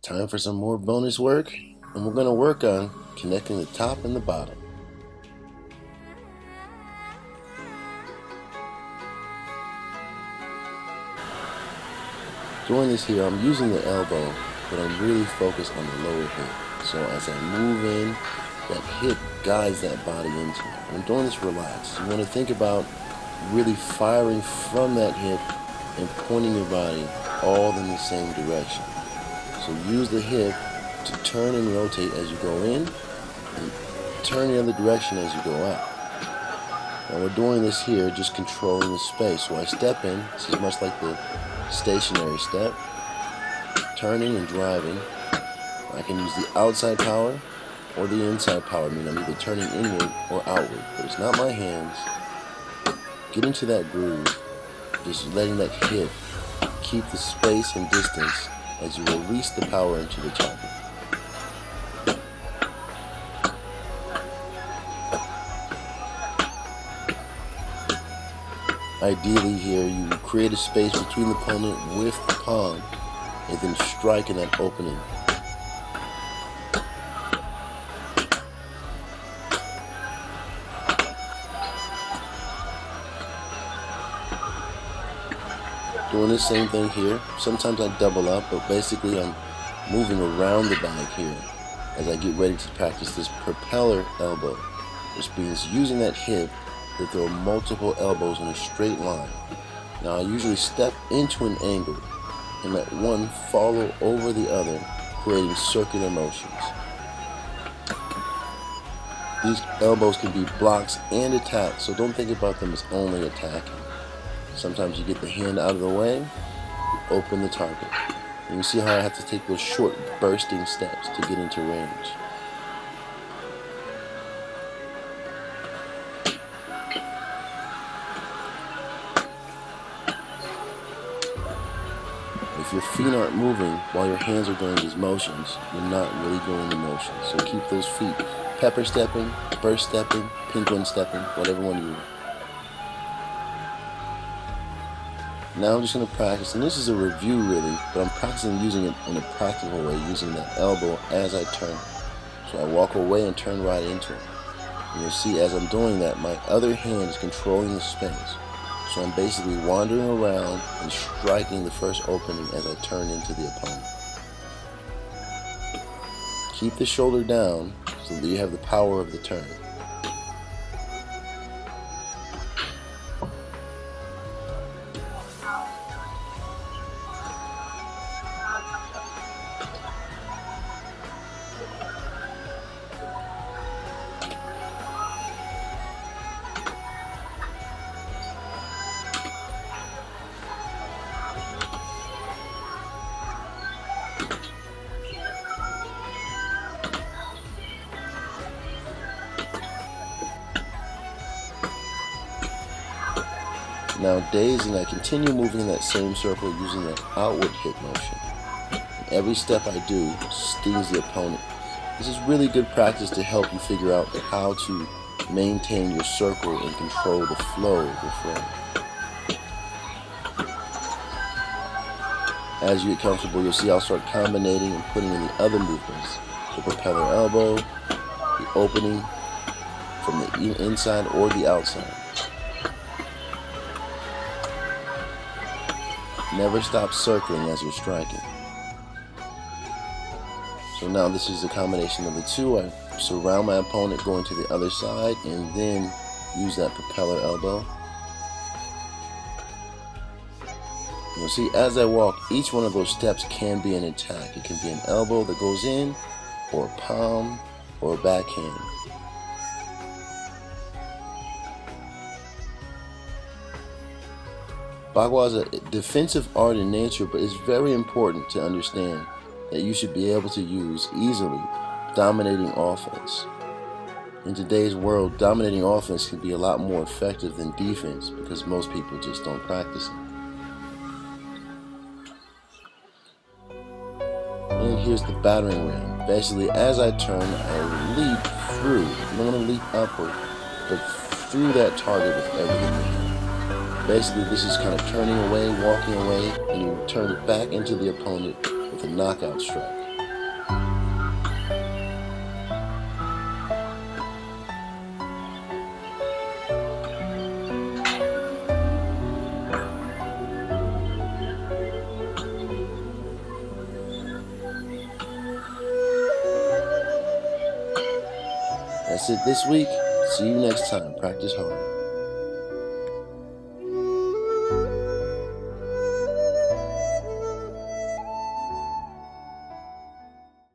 Time for some more bonus work, and we're going to work on connecting the top and the bottom. Doing this here, I'm using the elbow, but I'm really focused on the lower hip. So as I move in, that hip guides that body into it. I'm doing this relaxed. You want to think about really firing from that hip and pointing your body all in the same direction. So use the hip to turn and rotate as you go in, and turn the other direction as you go out. Now we're doing this here, just controlling the space. So I step in, this is much like the stationary step, turning and driving. I can use the outside power or the inside power, meaning I'm either turning inward or outward, but it's not my hands. Get into that groove, just letting that hip keep the space and distance as you release the power into the target. Ideally here, you create a space between the opponent with the palm and then strike in that opening. Doing the same thing here. Sometimes I double up, but basically I'm moving around the bag here as I get ready to practice this propeller elbow, which means using that hip to throw multiple elbows in a straight line. Now I usually step into an angle and let one follow over the other, creating circular motions. These elbows can be blocks and attacks, so don't think about them as only attacking. Sometimes you get the hand out of the way, you open the target. And you see how I have to take those short bursting steps to get into range. If your feet aren't moving while your hands are doing these motions, you're not really doing the motions. So keep those feet pepper stepping, burst stepping, penguin stepping, whatever one you. Now I'm just going to practice, and this is a review really, but I'm practicing using it in a practical way, using that elbow as I turn. So I walk away and turn right into it. And you'll see as I'm doing that, my other hand is controlling the space. So I'm basically wandering around and striking the first opening as I turn into the opponent. Keep the shoulder down so that you have the power of the turn. Now dazing, I continue moving in that same circle using that outward hip motion. And every step I do stings the opponent. This is really good practice to help you figure out how to maintain your circle and control the flow of the flow. As you get comfortable, you'll see I'll start combinating and putting in the other movements. The propeller elbow, the opening from the inside or the outside. Never stop circling as you're striking. So now this is a combination of the two. I surround my opponent going to the other side and then use that propeller elbow. You'll see as I walk, each one of those steps can be an attack. It can be an elbow that goes in, or a palm, or a backhand. Bagua is a defensive art in nature, but it's very important to understand that you should be able to use easily dominating offense. In today's world, dominating offense can be a lot more effective than defense because most people just don't practice it. And here's the battering ram. Basically, as I turn, I leap through. You don't want to leap upward, but through that target with everything you have. Basically, this is kind of turning away, walking away, and you turn it back into the opponent with a knockout strike. That's it this week. See you next time. Practice hard.